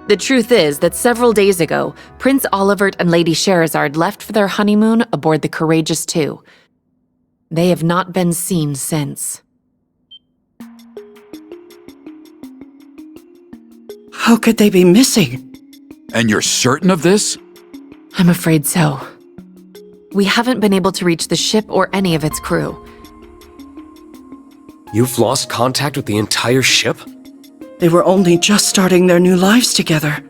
The truth is that several days ago, Prince Olivert and Lady Sherazard left for their honeymoon aboard the Courageous II. They have not been seen since. How could they be missing? And you're certain of this? I'm afraid so. We haven't been able to reach the ship or any of its crew. You've lost contact with the entire ship? They were only just starting their new lives together.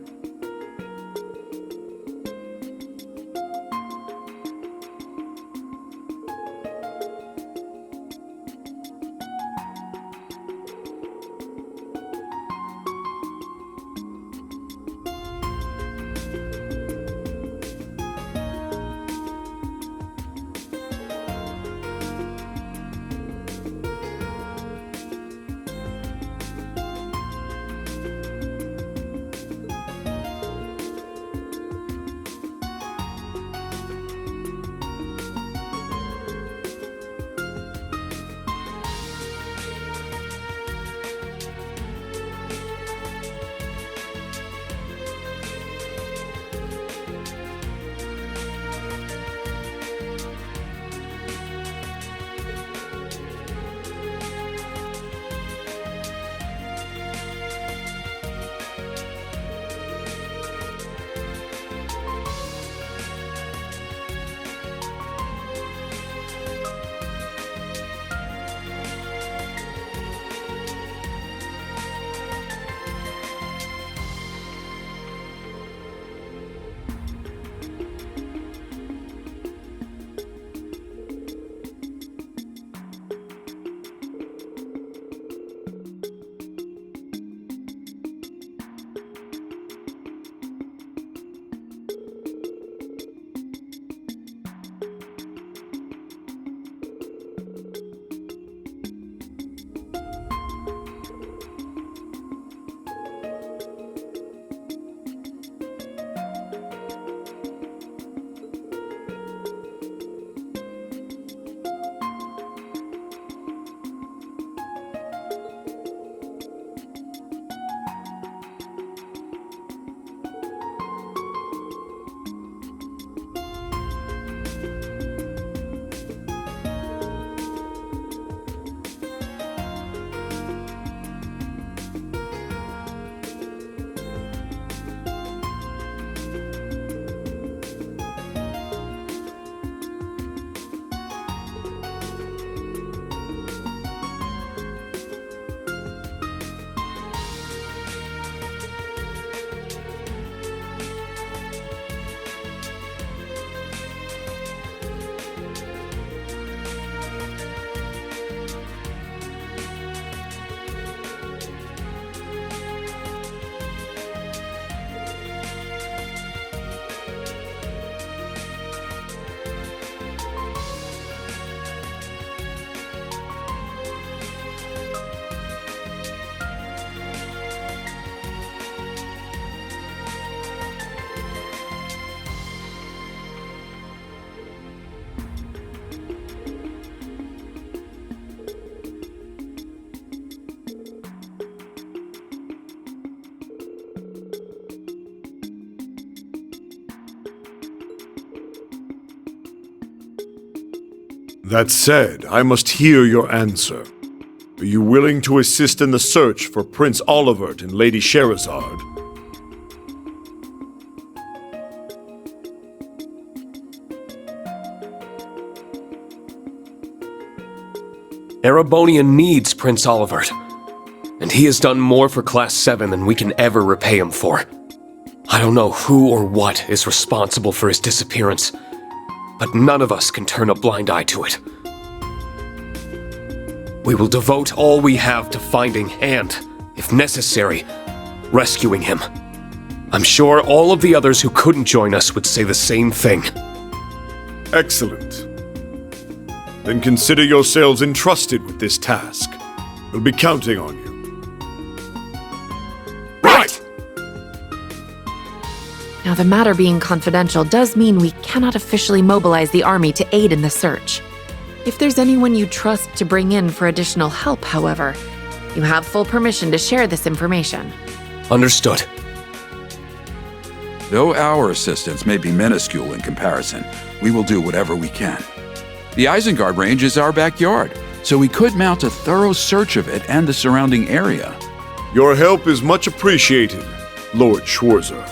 That said, I must hear your answer. Are you willing to assist in the search for Prince Olivert and Lady Sherazard? Erebonia needs Prince Olivert, and he has done more for Class 7 than we can ever repay him for. I don't know who or what is responsible for his disappearance, but none of us can turn a blind eye to it. We will devote all we have to finding and, if necessary, rescuing him. I'm sure all of the others who couldn't join us would say the same thing. Excellent. Then consider yourselves entrusted with this task. We'll be counting on you. Right! Now, the matter being confidential does mean we cannot officially mobilize the army to aid in the search. If there's anyone you trust to bring in for additional help, however, you have full permission to share this information. Understood. Though our assistance may be minuscule in comparison, we will do whatever we can. The Isengard range is our backyard, so we could mount a thorough search of it and the surrounding area. Your help is much appreciated, Lord Schwarzer.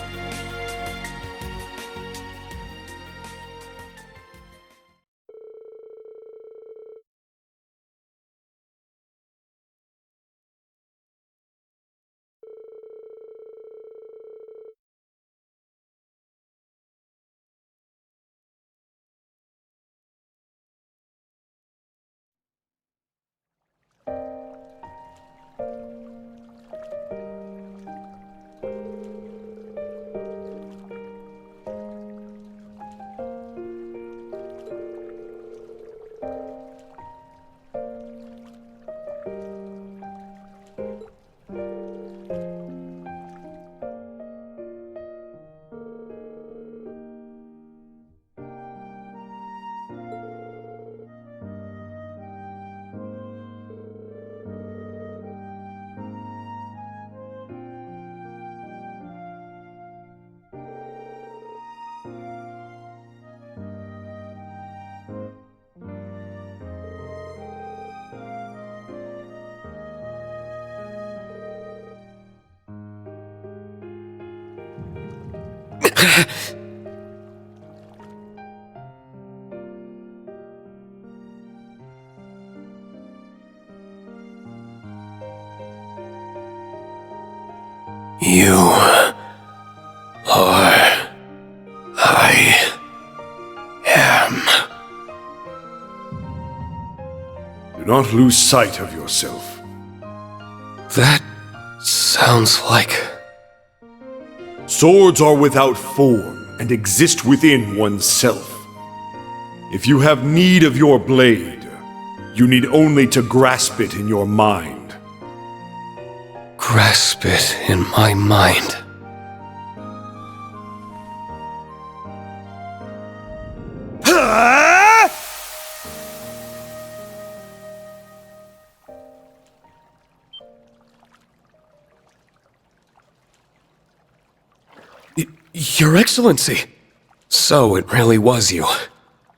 You are... I am... Do not lose sight of yourself. That sounds like... Swords are without form and exist within oneself. If you have need of your blade, you need only to grasp it in your mind. Grasp it in my mind. Your Excellency! So it really was you.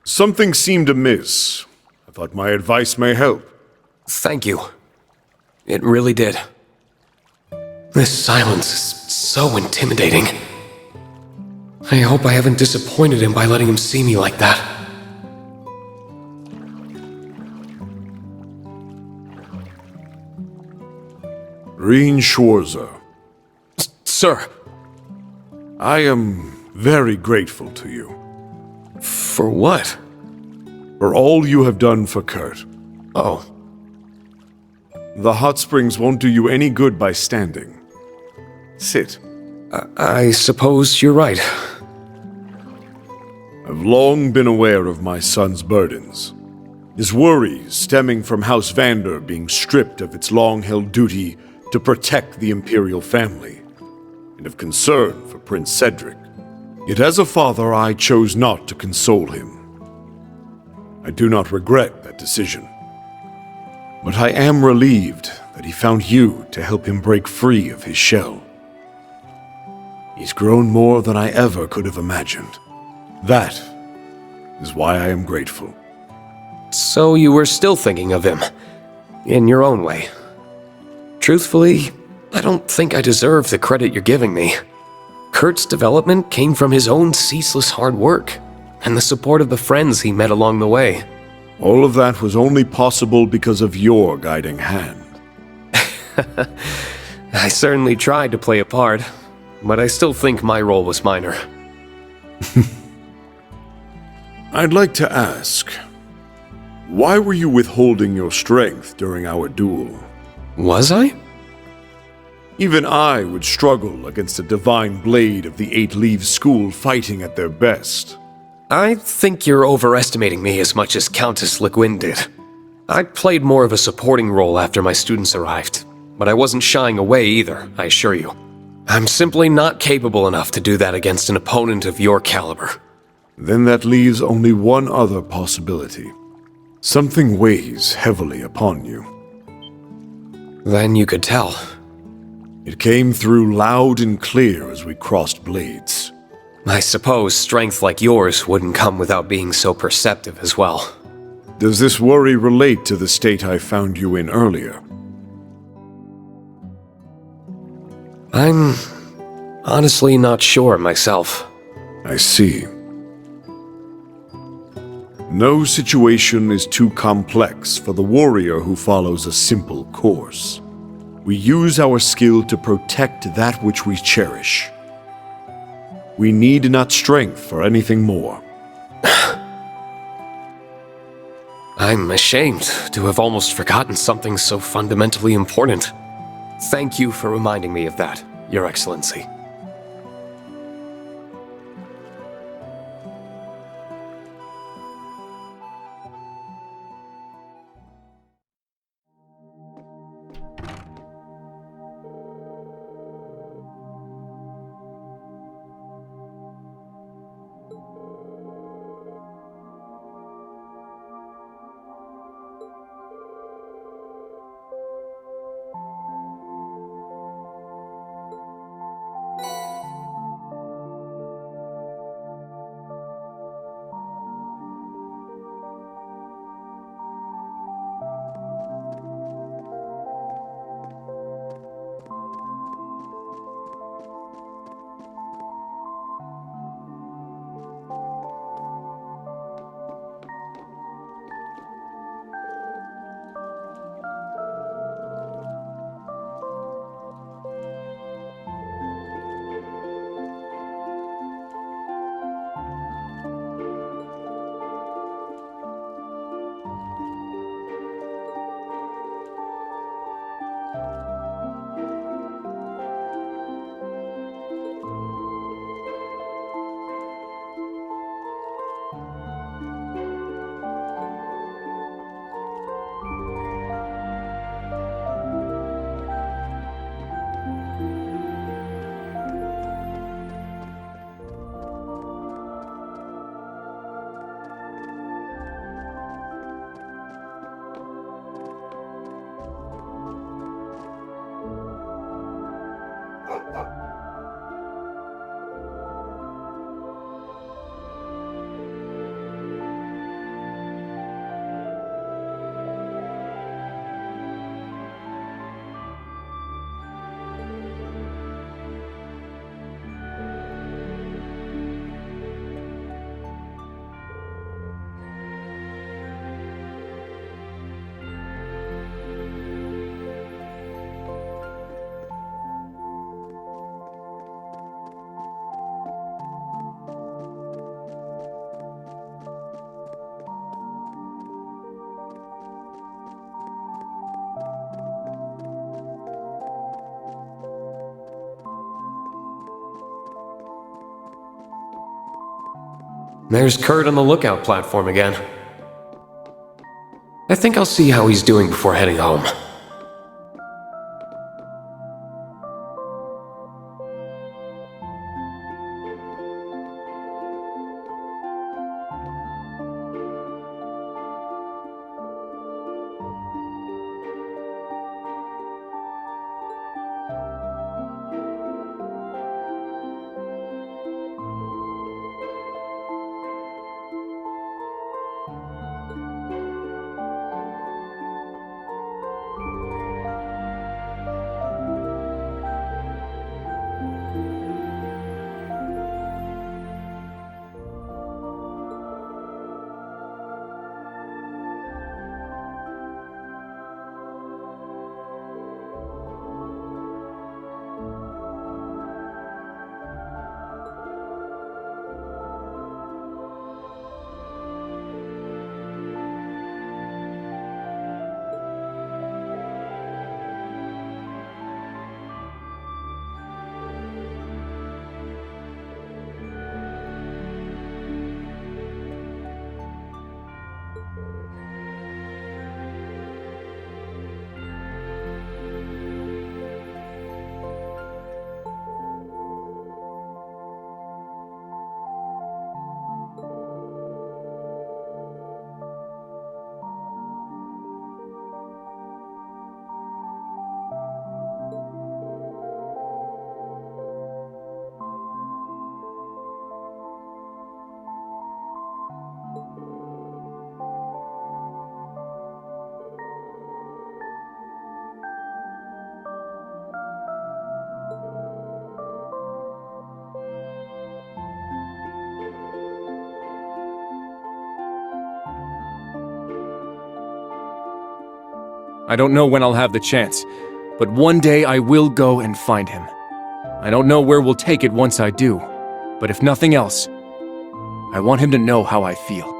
Something seemed amiss. I thought my advice may help. Thank you. It really did. This silence is so intimidating. I hope I haven't disappointed him by letting him see me like that. Reen Schwarzer, Sir, I am very grateful to you for what? for all you have done for Kurt. Oh, The hot springs won't do you any good by standing. Sit. I suppose you're right. I've long been aware of my son's burdens. His worries stemming from House Vander being stripped of its long-held duty to protect the Imperial family, and of concern for Prince Cedric. Yet as a father, I chose not to console him. I do not regret that decision. But I am relieved that he found you to help him break free of his shell. He's grown more than I ever could have imagined. That is why I am grateful. So you were still thinking of him, in your own way. Truthfully, I don't think I deserve the credit you're giving me. Kurt's development came from his own ceaseless hard work, and the support of the friends he met along the way. All of that was only possible because of your guiding hand. I certainly tried to play a part, but I still think my role was minor. I'd like to ask, why were you withholding your strength during our duel? Was I? Even I would struggle against a divine blade of the Eight Leaves School fighting at their best. I think you're overestimating me as much as Countess Le Guin did. I played more of a supporting role after my students arrived, but I wasn't shying away either, I assure you. I'm simply not capable enough to do that against an opponent of your caliber. Then that leaves only one other possibility. Something weighs heavily upon you. Then you could tell. It came through loud and clear as we crossed blades. I suppose strength like yours wouldn't come without being so perceptive as well. Does this worry relate to the state I found you in earlier? I'm honestly not sure myself. I see. No situation is too complex for the warrior who follows a simple course. We use our skill to protect that which we cherish. We need not strength for anything more. I'm ashamed to have almost forgotten something so fundamentally important. Thank you for reminding me of that, Your Excellency. There's Kurt on the lookout platform again. I think I'll see how he's doing before heading home. I don't know when I'll have the chance, but one day I will go and find him. I don't know where we'll take it once I do, but if nothing else, I want him to know how I feel.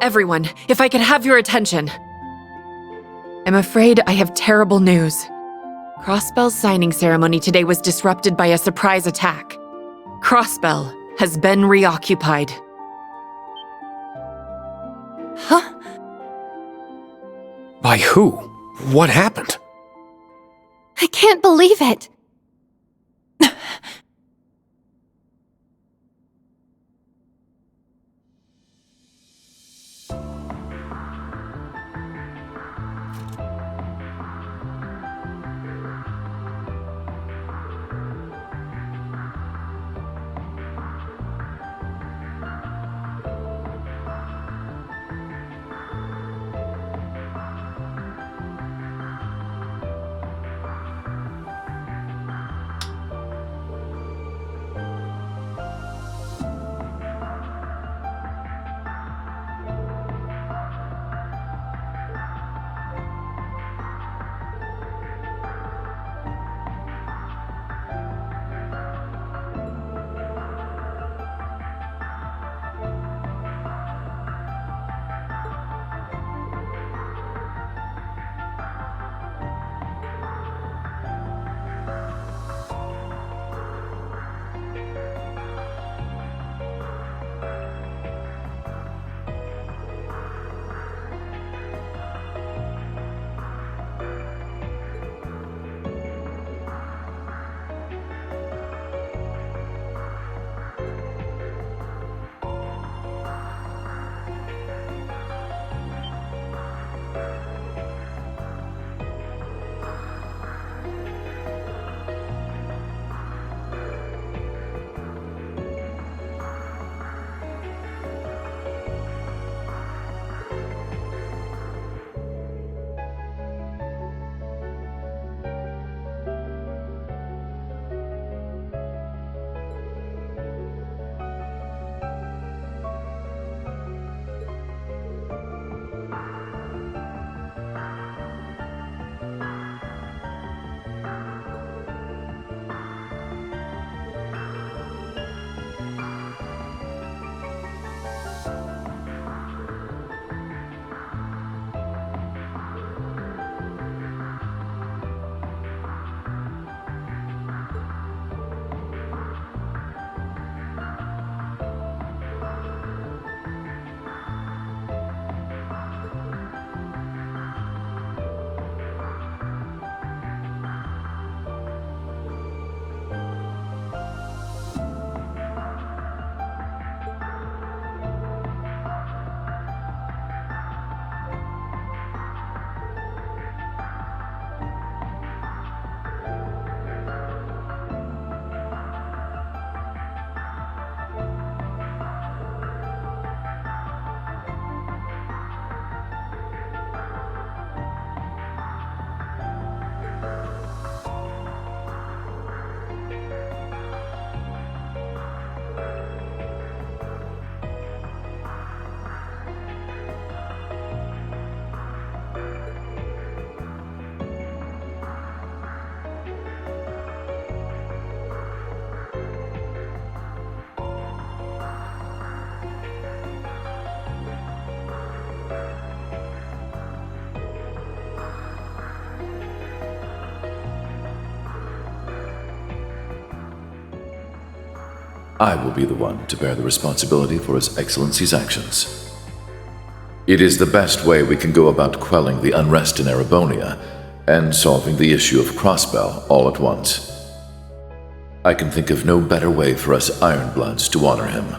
Everyone, if I could have your attention. I'm afraid I have terrible news. Crossbell's signing ceremony today was disrupted by a surprise attack. Crossbell has been reoccupied. Huh? By who? What happened? I can't believe it! I will be the one to bear the responsibility for His Excellency's actions. It is the best way we can go about quelling the unrest in Erebonia and solving the issue of Crossbell all at once. I can think of no better way for us Ironbloods to honor him.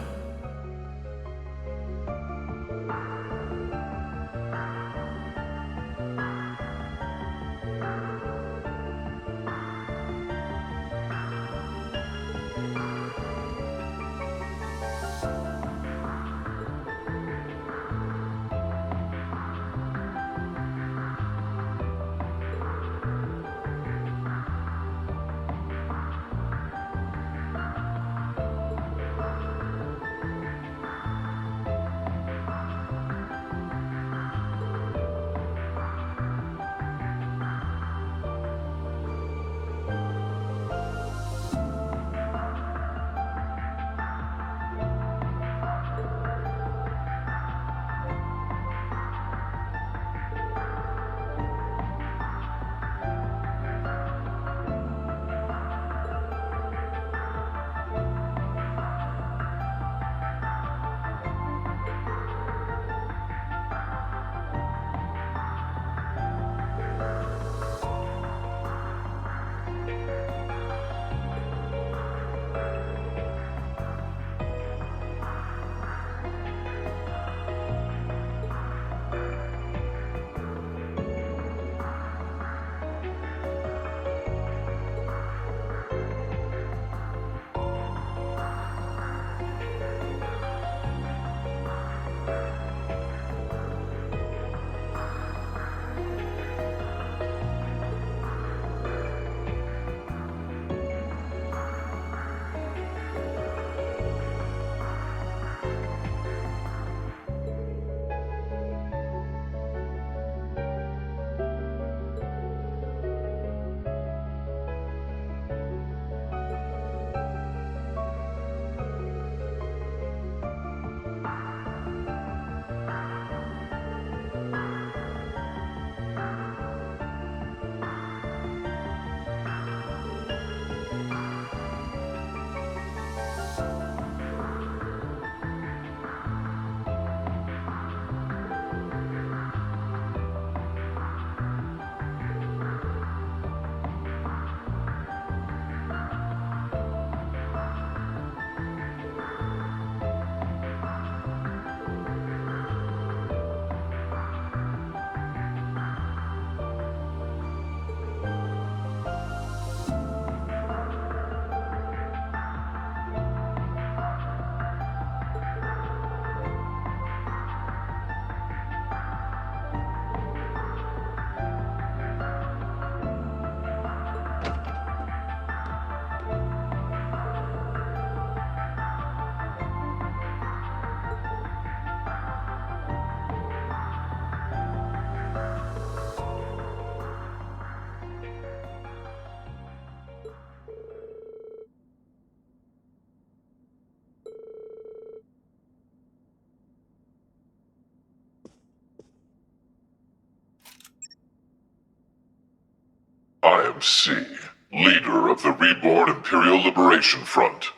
C, leader of the Reborn Imperial Liberation Front.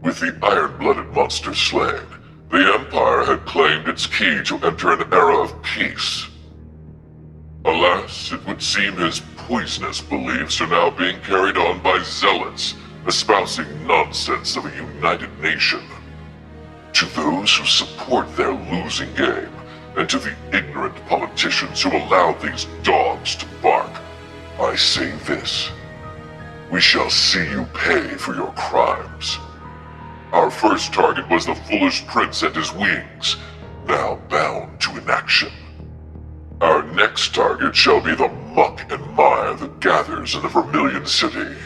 With the iron-blooded monster slain, the Empire had claimed its key to enter an era of peace. Alas, it would seem his poisonous beliefs are now being carried on by zealots, espousing nonsense of a united nation. To those who support their losing game, and to the ignorant politicians who allow these dogs to bark, I say this: we shall see you pay for your crimes. Our first target was the foolish prince and his wings, now bound to inaction. Our next target shall be the muck and mire that gathers in the Vermilion City.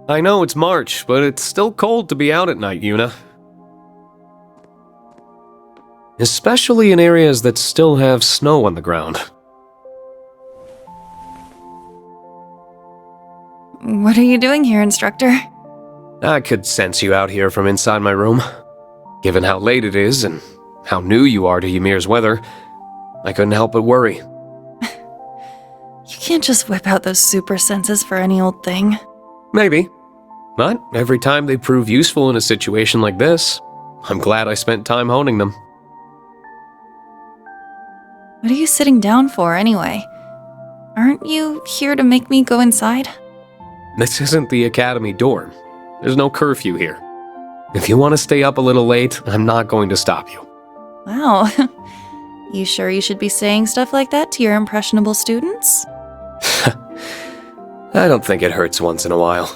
I know it's March, but it's still cold to be out at night, Yuna. Especially in areas that still have snow on the ground. What are you doing here, Instructor? I could sense you out here from inside my room. Given how late it is and how new you are to Ymir's weather, I couldn't help but worry. You can't just whip out those super senses for any old thing. Maybe. But every time they prove useful in a situation like this, I'm glad I spent time honing them. What are you sitting down for, anyway? Aren't you here to make me go inside? This isn't the academy dorm. There's no curfew here. If you want to stay up a little late, I'm not going to stop you. Wow. You sure you should be saying stuff like that to your impressionable students? I don't think it hurts once in a while.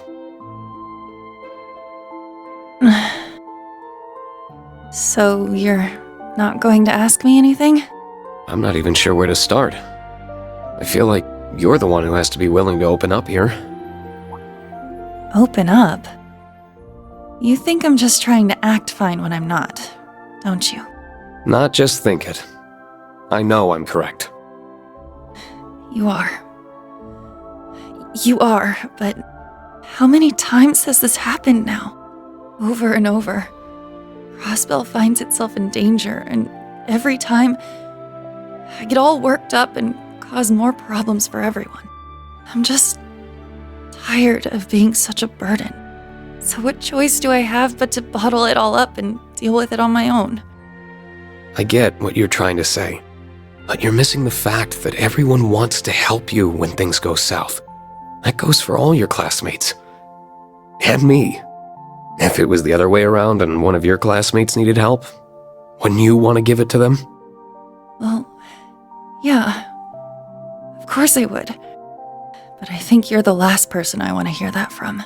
So, you're not going to ask me anything? I'm not even sure where to start. I feel like you're the one who has to be willing to open up here. Open up? You think I'm just trying to act fine when I'm not, don't you? Not just think it. I know I'm correct. You are. You are, but how many times has this happened now? Over and over. Crossbell finds itself in danger, and every time, I get all worked up and cause more problems for everyone. I'm just tired of being such a burden. So what choice do I have but to bottle it all up and deal with it on my own? I get what you're trying to say, but you're missing the fact that everyone wants to help you when things go south. That goes for all your classmates. And me. If it was the other way around and one of your classmates needed help, wouldn't you want to give it to them? Well, yeah. Of course I would. But I think you're the last person I want to hear that from.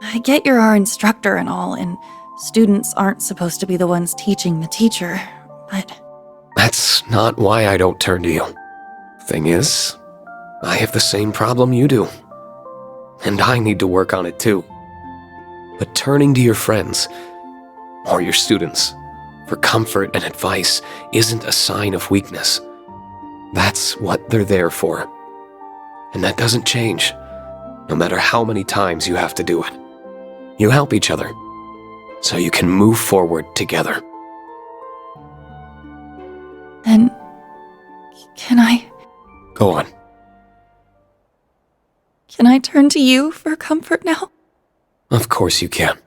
I get you're our instructor and all, and students aren't supposed to be the ones teaching the teacher, but... That's not why I don't turn to you. Thing is, I have the same problem you do. And I need to work on it too. But turning to your friends, or your students, for comfort and advice isn't a sign of weakness. That's what they're there for. And that doesn't change, no matter how many times you have to do it. You help each other, so you can move forward together. Then, can I Go on. turn to you for comfort now? Of course you can.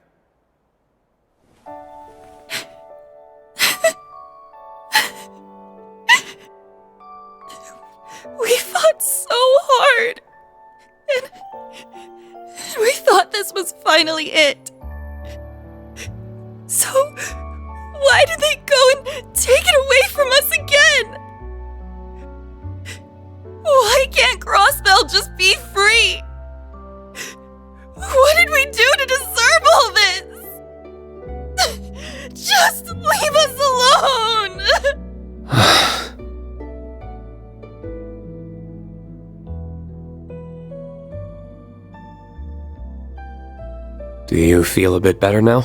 We fought so hard. And we thought this was finally it. So, why did they go and take it away from us again? Why can't Crossbell just be free? What did we do to deserve all this? Just leave us alone! Do you feel a bit better now?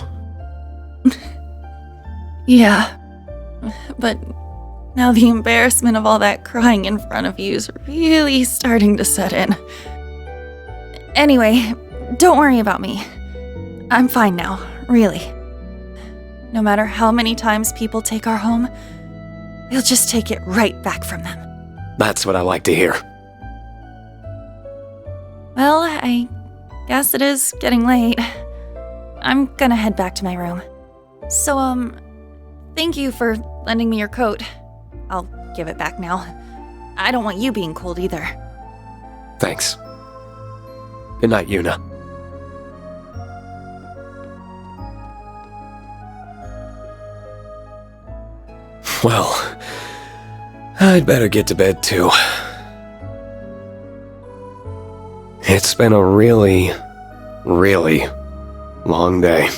Yeah, but now the embarrassment of all that crying in front of you is really starting to set in. Anyway, don't worry about me. I'm fine now, really. No matter how many times people take our home, we'll just take it right back from them. That's what I like to hear. Well, I guess it is getting late. I'm gonna head back to my room. So, thank you for lending me your coat. I'll give it back now. I don't want you being cold either. Thanks. Good night, Yuna. Well, I'd better get to bed too. It's been a really long day.